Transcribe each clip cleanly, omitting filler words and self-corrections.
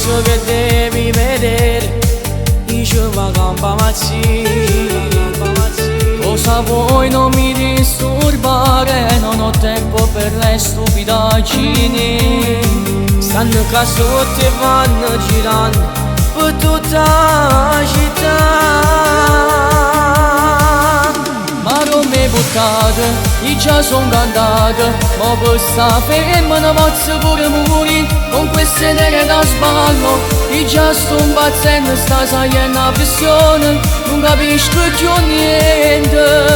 penso che devi vedere, diceva campa cosa vuoi, non mi disturbare, non ho tempo per le stupidaggini. Stanno qua sotto e vanno girando per tutta la città. Ma non mi buttate, io già son cantata, ma per sta ferma ne posso pure morire. Con queste idee da sballo, io già sto impazzendo, sta salendo a pressione, non capisco più niente.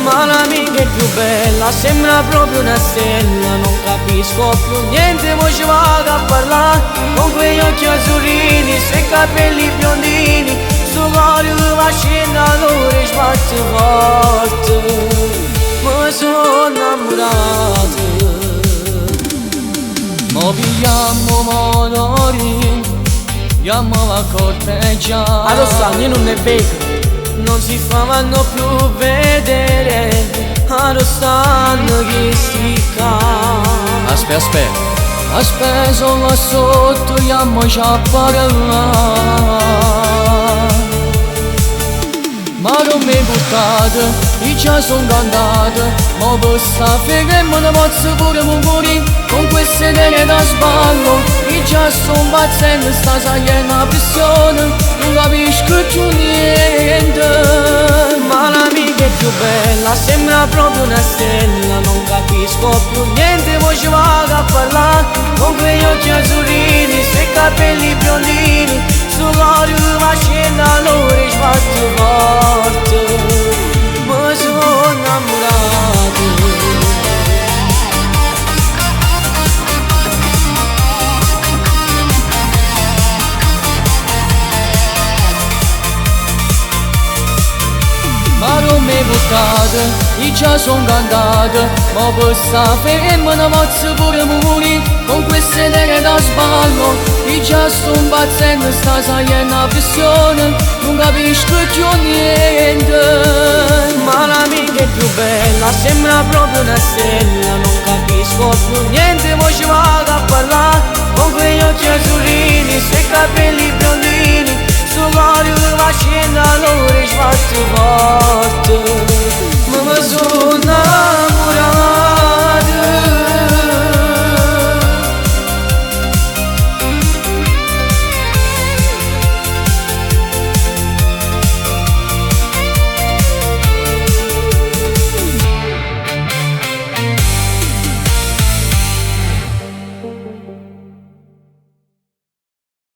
Ma l'amica è più bella, sembra proprio una stella, non capisco più niente, poi ci vado a parlare con quegli occhi azzurrini, sei capelli biondini, sto cuore che va scendendo allora e sbatte forte, mi sono innamorato. Mo pigliamo motori, andiamo a corteggiare. Adesso io non è vero, non si fanno più vedere, adesso chi sticca. Aspetta, sono là sotto, andiamo a parlare. Ma non mi buttate, io già son cantata, ma per sta ferma ne posso pure morire. Con queste idee da sballo, io già sto impazzendo, sta salendo a pressione, non capisco più niente. Ma l'amica è più bella, sembra proprio una stella, non capisco più niente, poi ci vado a parlare con quegli occhi azzurrini, sei capelli biondini, sto cuore che va scendendo allora e sbatte forte, mi sono innamorato. Ma non mi buttate, io già son cantata, ma per sta ferma ne posso pure morire. Con queste idee da sballo, io già sto impazzendo, sta salendo a pressione, non capisco più niente. Ma l'amica è più bella, sembra proprio una stella, non capisco più niente, poi ci vado a parlare con quegli occhi azzurrini, sei capelli biondini, sto cuore che va scendendo allora e sbatte forte, ma mi sono